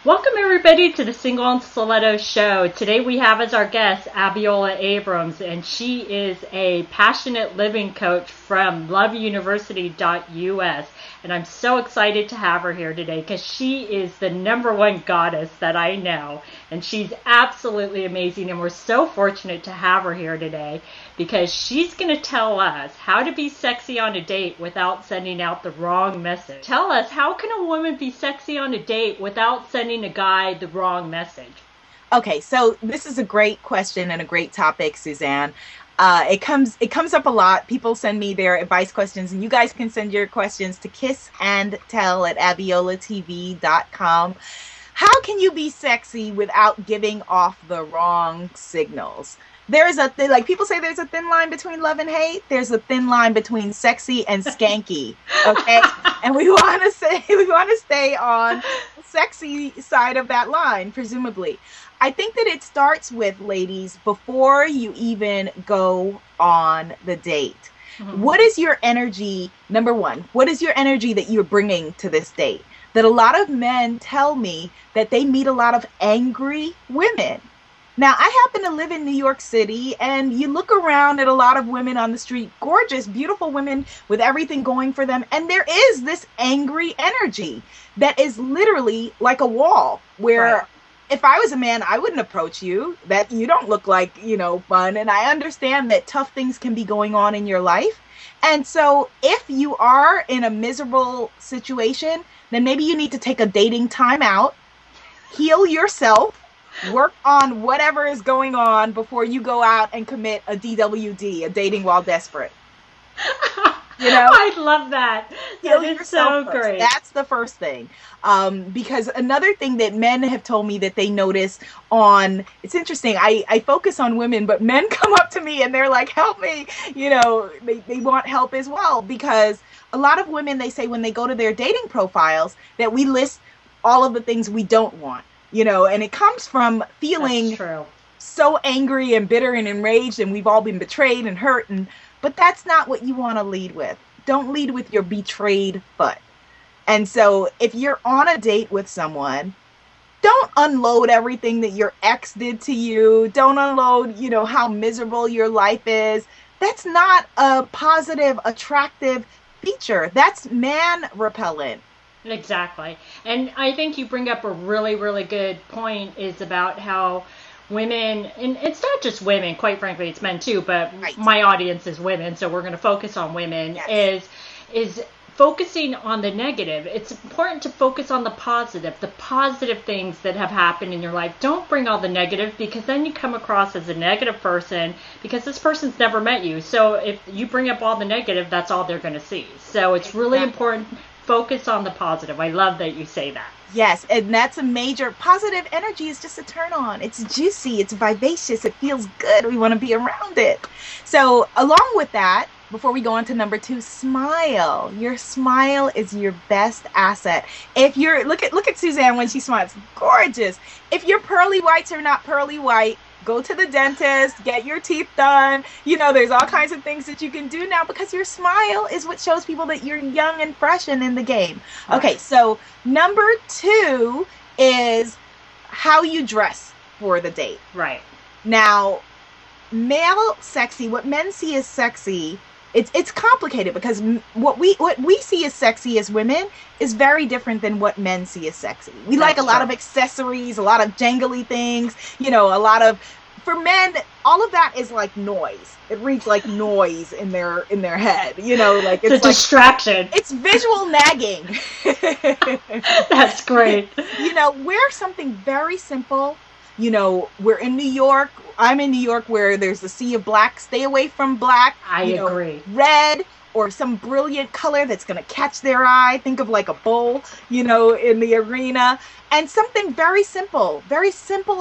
Welcome everybody to the Single and Stilettos Show. Today we have as our guest Abiola Abrams, and she is a passionate living coach from loveuniversity.us. And I'm so excited to have her here today because she is the number one goddess that I know. And she's absolutely amazing. And we're so fortunate to have her here today because she's going to tell us how to be sexy on a date without sending out the wrong message. Tell us, how can a woman be sexy on a date without sending a guy the wrong message? Okay, so this is a great question and a great topic, Suzanne. It comes up a lot. People send me their advice questions, and you guys can send your questions to kissandtell@abiolatv.com. How can you be sexy without giving off the wrong signals? There's like people say there's a thin line between love and hate. There's a thin line between sexy and skanky. Okay, and we want to stay on the sexy side of that line, presumably. I think that it starts with, ladies, before you even go on the date. Mm-hmm. What is your energy? Number one, what is your energy that you're bringing to this date? That a lot of men tell me that they meet a lot of angry women. Now, I happen to live in New York City, and you look around at a lot of women on the street, gorgeous, beautiful women with everything going for them, and there is this angry energy that is literally like a wall where... Right. If I was a man, I wouldn't approach you. That you don't look like, fun. And I understand that tough things can be going on in your life. And so if you are in a miserable situation, then maybe you need to take a dating time out, heal yourself, work on whatever is going on before you go out and commit a DWD, a dating while desperate. I love that. That is so great. That's the first thing. Because another thing that men have told me that they notice it's interesting. I focus on women, but men come up to me and they're like, help me. They want help as well, because a lot of women, they say when they go to their dating profiles that we list all of the things we don't want, and it comes from feeling so angry and bitter and enraged, and we've all been betrayed and hurt, but that's not what you want to lead with. Don't lead with your betrayed butt. And so if you're on a date with someone, don't unload everything that your ex did to you. Don't unload, how miserable your life is. That's not a positive, attractive feature. That's man repellent. Exactly. And I think you bring up a really, really good point is about how women, and it's not just women, quite frankly, it's men too, but right. My audience is women, so we're going to focus on women, yes. is focusing on the negative. It's important to focus on the positive things that have happened in your life. Don't bring all the negative, because then you come across as a negative person, because this person's never met you. So if you bring up all the negative, that's all they're going to see. So it's really important. Focus on the positive. I love that you say that. Yes, and that's a major positive energy is just a turn on. It's juicy, it's vivacious, it feels good. We want to be around it. So along with that, before we go on to number 2, smile. Your smile is your best asset. If you're look at Suzanne when she smiles, gorgeous. If your pearly whites are not pearly white, go to the dentist, get your teeth done. There's all kinds of things that you can do now, because your smile is what shows people that you're young and fresh and in the game. Okay, so number 2 is how you dress for the date. Right. Now, male sexy, what men see as sexy, it's complicated, because what we see as sexy as women is very different than what men see as sexy. We like a lot of accessories, a lot of jangly things, for men, all of that is like noise. It reads like noise in their head, like it's a distraction. It's visual nagging. That's great. Wear something very simple. We're in New York. I'm in New York, where there's a sea of black. Stay away from black. I agree. Red or some brilliant color that's going to catch their eye. Think of like a bull, in the arena. And something very simple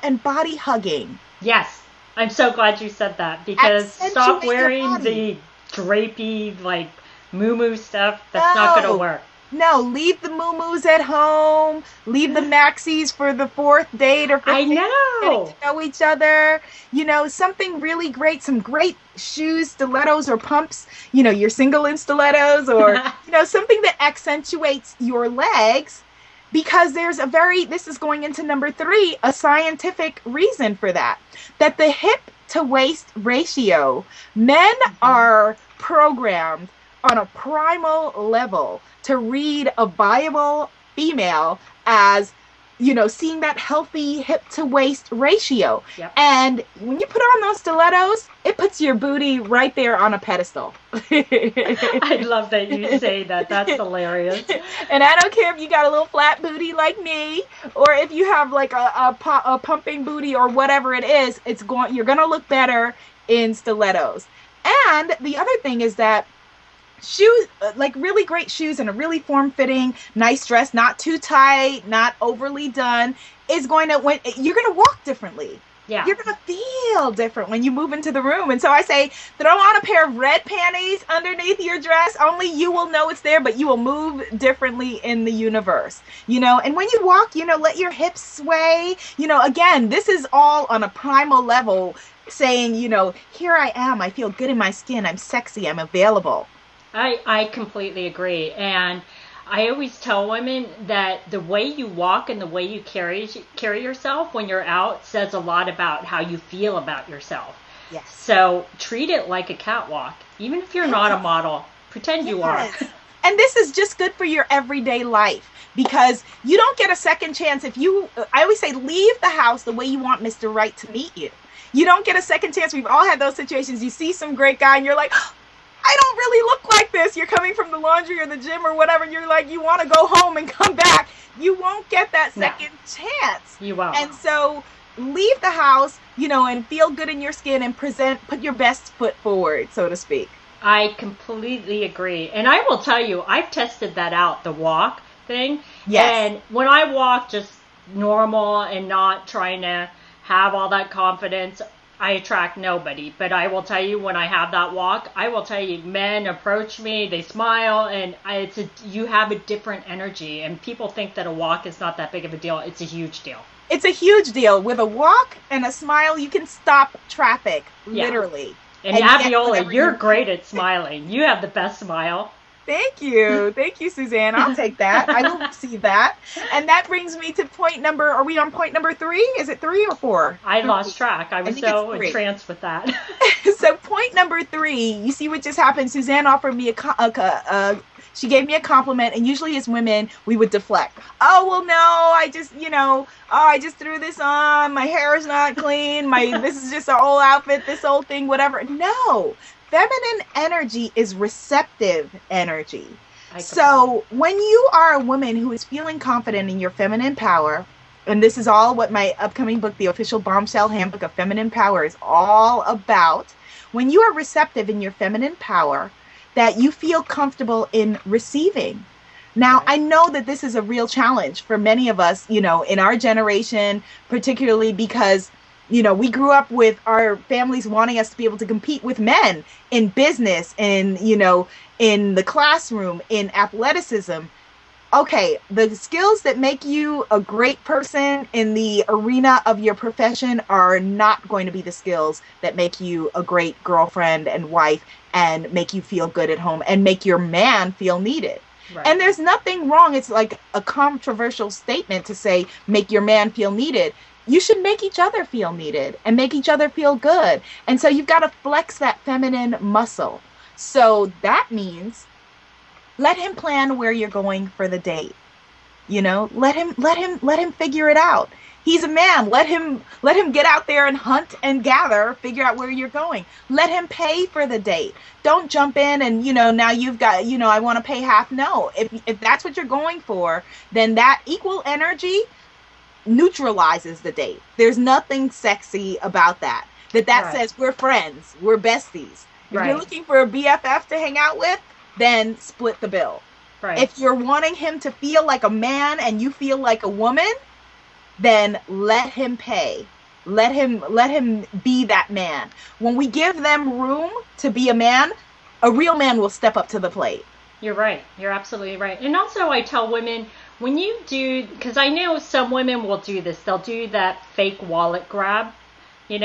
and body hugging. Yes. I'm so glad you said that, because stop wearing the drapey, like, moo-moo stuff. That's not going to work. No, leave the moo-moos at home. Leave the maxis for the 4th date or for getting to know each other. Something really great, some great shoes, stilettos or pumps. You're single in stilettos, or, something that accentuates your legs Because this is going into number 3, a scientific reason for that. That the hip to waist ratio, men are programmed on a primal level to read a viable female as, seeing that healthy hip to waist ratio. Yep. And when you put on those stilettos, it puts your booty right there on a pedestal. I love that you say that. That's hilarious. And I don't care if you got a little flat booty like me, or if you have like a pumping booty or whatever it is, you're going to look better in stilettos. And the other thing is that shoes, like really great shoes and a really form-fitting, nice dress, not too tight, not overly done, you're going to walk differently. Yeah. You're going to feel different when you move into the room. And so I say, throw on a pair of red panties underneath your dress. Only you will know it's there, but you will move differently in the universe. And when you walk, let your hips sway. Again, this is all on a primal level saying, here I am. I feel good in my skin. I'm sexy. I'm available. I completely agree. And I always tell women that the way you walk and the way you carry yourself when you're out says a lot about how you feel about yourself. Yes. So treat it like a catwalk. Even if you're not a model, pretend you are. And this is just good for your everyday life, because you don't get a second chance I always say, leave the house the way you want Mr. Right to meet you. You don't get a second chance. We've all had those situations. You see some great guy and you're like, I don't really look like this. You're coming from the laundry or the gym or whatever. And you're like, you want to go home and come back. You won't get that second chance. You won't. And so leave the house, and feel good in your skin and put your best foot forward, so to speak. I completely agree. And I will tell you, I've tested that out, the walk thing. Yes. And when I walk just normal and not trying to have all that confidence, I attract nobody. But I will tell you, when I have that walk, I will tell you, men approach me, they smile, and you have a different energy. And people think that a walk is not that big of a deal. It's a huge deal. It's a huge deal. With a walk and a smile, you can stop traffic, literally. And Abiola, you're great at smiling. You have the best smile. Thank you. Thank you, Suzanne. I'll take that. I will receive that. And that brings me to are we on point number 3? Is it 3 or 4? I lost track. I was so entranced with that. So point number 3, you see what just happened? Suzanne offered me she gave me a compliment, and usually as women, we would deflect. Oh, well, no, I just threw this on. My hair is not clean. This is just an old outfit, this old thing, whatever. No. Feminine energy is receptive energy. So when you are a woman who is feeling confident in your feminine power, and this is all what my upcoming book, The Official Bombshell Handbook of Feminine Power, is all about, when you are receptive in your feminine power, that you feel comfortable in receiving. Now, I know that this is a real challenge for many of us, in our generation, particularly because we grew up with our families wanting us to be able to compete with men in business, in the classroom, in athleticism. Okay, the skills that make you a great person in the arena of your profession are not going to be the skills that make you a great girlfriend and wife and make you feel good at home and make your man feel needed. Right. And there's nothing wrong. It's like a controversial statement to say, make your man feel needed. You should make each other feel needed and make each other feel good. And so you've got to flex that feminine muscle. So that means let him plan where you're going for the date. Let him figure it out. He's a man. Let him get out there and hunt and gather, figure out where you're going. Let him pay for the date. Don't jump in and, now you've got, I want to pay half. No, if that's what you're going for, then that equal energy neutralizes the date. There's nothing sexy about that. That says we're friends, we're besties. If you're looking for a BFF to hang out with, then split the bill. Right. If you're wanting him to feel like a man and you feel like a woman, then let him pay. Let him be that man. When we give them room to be a man, a real man will step up to the plate. You're right. You're absolutely right. And also I tell women, when you do, because I know some women will do this, they'll do that fake wallet grab, but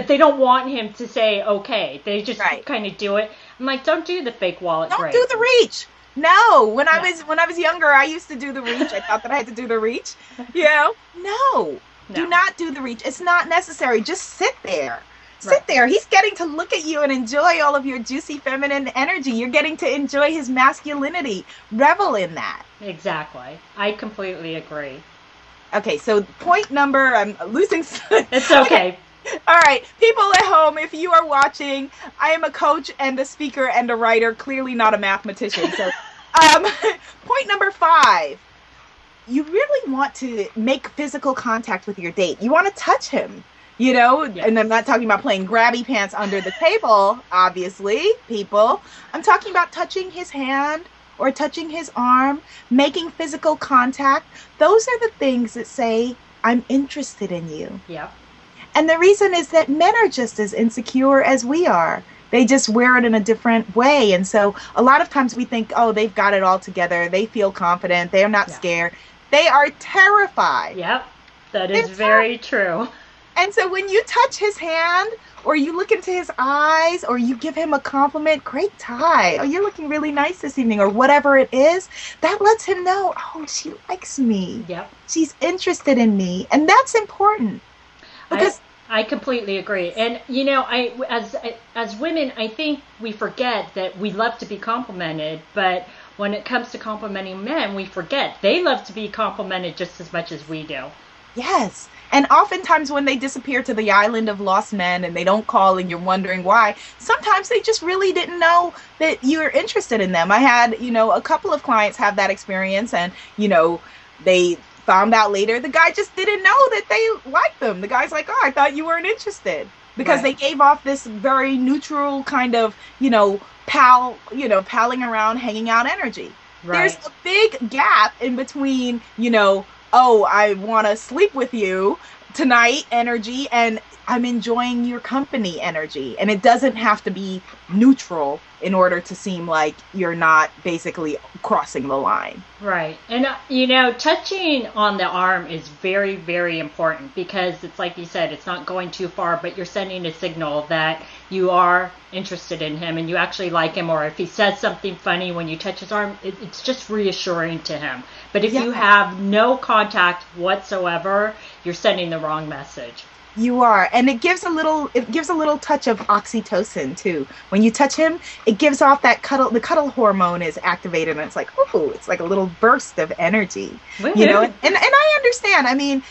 they don't want him to say okay. They just kind of do it. I'm like, don't do the fake wallet grab. Don't do the reach. No, when I was younger, I used to do the reach. I thought that I had to do the reach. No, do not do the reach. It's not necessary. Just sit there. Sit there. He's getting to look at you and enjoy all of your juicy feminine energy. You're getting to enjoy his masculinity. Revel in that. Exactly. I completely agree. Okay, so point number, I'm losing. It's okay. All right, people at home, if you are watching, I am a coach and a speaker and a writer, clearly not a mathematician. So, point number 5, you really want to make physical contact with your date. You want to touch him, yes. And I'm not talking about playing grabby pants under the table, obviously, people. I'm talking about touching his hand or touching his arm, making physical contact. Those are the things that say, I'm interested in you. Yeah. And the reason is that men are just as insecure as we are. They just wear it in a different way. And so a lot of times we think, oh, they've got it all together. They feel confident. They're not scared. They are terrified. Yep, that is very true. And so when you touch his hand or you look into his eyes or you give him a compliment, great tie, oh, you're looking really nice this evening, or whatever it is, that lets him know, oh, she likes me. Yep. She's interested in me. And that's important. Because I completely agree. And, as women, I think we forget that we love to be complimented, but when it comes to complimenting men, we forget they love to be complimented just as much as we do. Yes. And oftentimes when they disappear to the island of lost men and they don't call and you're wondering why, sometimes they just really didn't know that you're interested in them. I had, a couple of clients have that experience, and, they found out later the guy just didn't know that they liked them. The guy's like, oh, I thought you weren't interested. Because they gave off this very neutral kind of, palling around, hanging out energy. Right. There's a big gap in between, oh, I want to sleep with you tonight energy, and I'm enjoying your company energy. And it doesn't have to be neutral in order to seem like you're not basically crossing the line. Right. And, touching on the arm is very, very important, because it's like you said, it's not going too far, but you're sending a signal that you are interested in him and you actually like him. Or if he says something funny when you touch his arm, it's just reassuring to him. But if you have no contact whatsoever, you're sending the wrong message. You are. And it gives a little touch of oxytocin too. When you touch him, it gives off that the cuddle hormone is activated, and it's like, oh, it's like a little burst of energy. Woo-hoo. And I understand. I mean,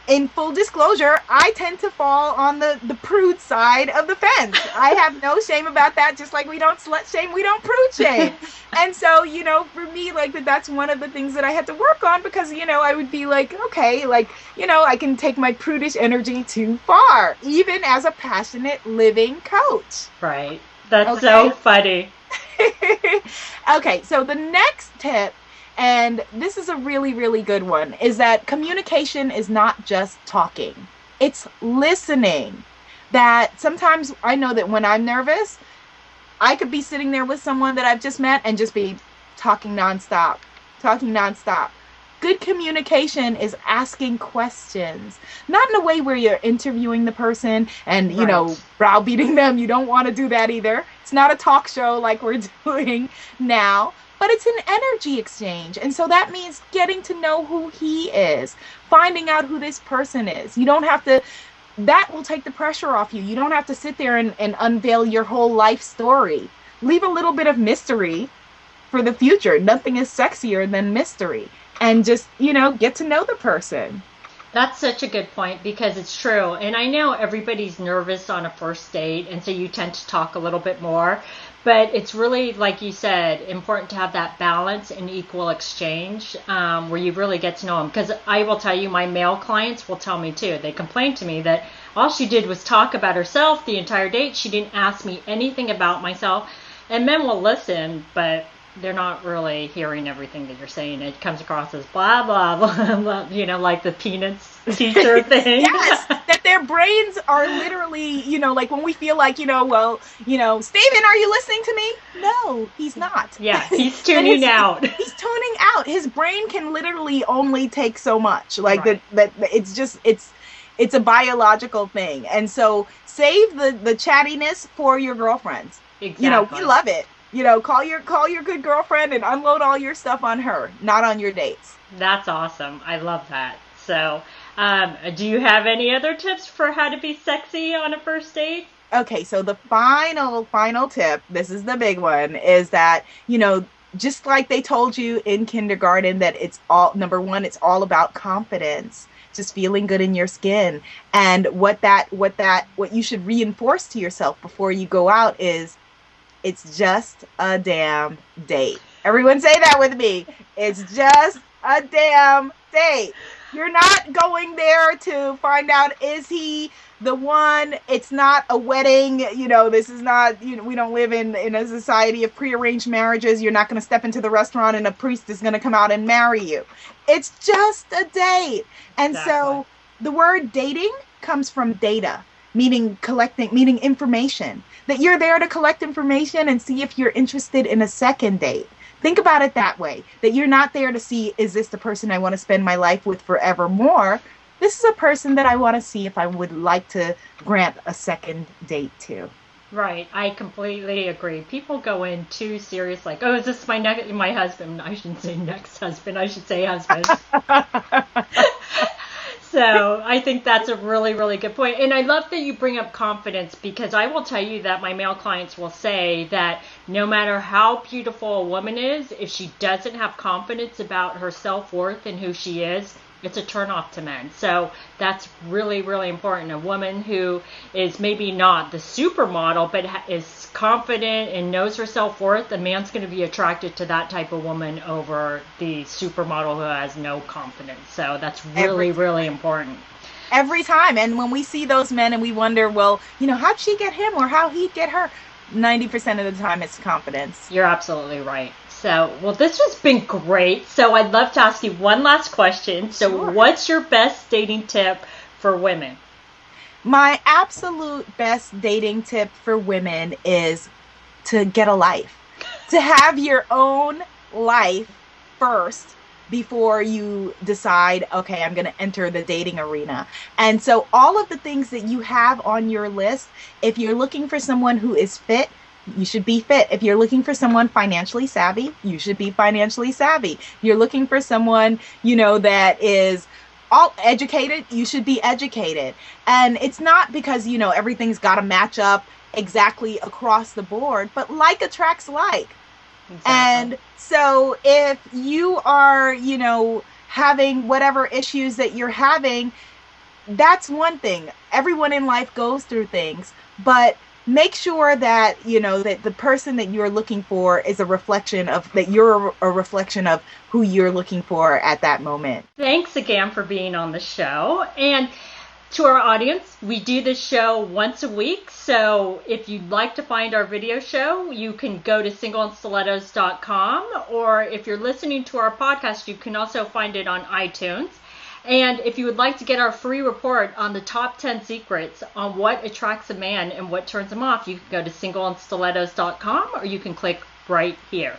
in full disclosure, I tend to fall on the prude side of the fence. I have no shame about that, just like we don't slut shame, we don't prude shame. And so, for me, like, that's one of the things that I had to work on, because, I would be like, okay, like, I can take my prudish energy too far, even as a passionate living coach. Right. That's so funny. Okay, so the next tip, and this is a really, really good one, is that communication is not just talking. It's listening. That sometimes I know that when I'm nervous, I could be sitting there with someone that I've just met and just be talking nonstop. Good communication is asking questions, not in a way where you're interviewing the person and, browbeating them. You don't want to do that either. It's not a talk show like we're doing now. But it's an energy exchange. And so that means getting to know who he is, finding out who this person is. You don't have to, that will take the pressure off you. You don't have to sit there and unveil your whole life story. Leave a little bit of mystery for the future. Nothing is sexier than mystery. And just, get to know the person. That's such a good point, because it's true. And I know everybody's nervous on a first date, and so you tend to talk a little bit more. But it's really, like you said, important to have that balance and equal exchange where you really get to know them. Because I will tell you, my male clients will tell me too. They complain to me that all she did was talk about herself the entire date. She didn't ask me anything about myself. And men will listen, but they're not really hearing everything that you're saying. It comes across as blah, blah, blah, blah, like the Peanuts teacher thing. Yes, that their brains are literally, like when we feel like, Steven, are you listening to me? No, he's not. Yeah, he's tuning out. He's tuning out. His brain can literally only take so much. Like that it's just, it's a biological thing. And so save the chattiness for your girlfriends. Exactly. We love it. Call your good girlfriend and unload all your stuff on her, not on your dates. That's awesome. I love that. So, do you have any other tips for how to be sexy on a first date? Okay, so the final tip, this is the big one, is that, just like they told you in kindergarten that number one, it's all about confidence, just feeling good in your skin. And what you should reinforce to yourself before you go out is, it's just a damn date. Everyone say that with me. It's just a damn date. You're not going there to find out, is he the one? It's not a wedding. This is not, we don't live in a society of prearranged marriages. You're not going to step into the restaurant and a priest is going to come out and marry you. It's just a date. And exactly. So the word dating comes from data, meaning information. That you're there to collect information and see if you're interested in a second date. Think about it that way, that you're not there to see, is this the person I want to spend my life with forevermore? This is a person that I want to see if I would like to grant a second date to. Right. I completely agree. People go in too serious, like, oh, is this my husband? I shouldn't say next husband. I should say husband. So I think that's a really, really good point. And I love that you bring up confidence, because I will tell you that my male clients will say that no matter how beautiful a woman is, if she doesn't have confidence about her self-worth and who she is, it's a turnoff to men. So that's really, really important. A woman who is maybe not the supermodel, but is confident and knows her self-worth, a man's going to be attracted to that type of woman over the supermodel who has no confidence. So that's really, really important. Every time. And when we see those men and we wonder, well, how'd she get him or how he'd get her? 90% of the time it's confidence. You're absolutely right. So, well, this has been great. So I'd love to ask you one last question. So Sure. What's your best dating tip for women? My absolute best dating tip for women is to get a life. To have your own life first before you decide, okay, I'm going to enter the dating arena. And so all of the things that you have on your list, if you're looking for someone who is fit, you should be fit. If you're looking for someone financially savvy, you should be financially savvy. You're looking for someone, that is all educated, you should be educated. And it's not because, everything's got to match up exactly across the board, but like attracts like. Exactly. And so if you are, having whatever issues that you're having, that's one thing. Everyone in life goes through things, but make sure that, that the person that you're looking for is a reflection of, that you're a reflection of who you're looking for at that moment. Thanks again for being on the show. And to our audience, we do this show once a week. So if you'd like to find our video show, you can go to singleandstilettos.com. Or if you're listening to our podcast, you can also find it on iTunes. And if you would like to get our free report on the top 10 secrets on what attracts a man and what turns him off, you can go to singleandstilettos.com, or you can click right here.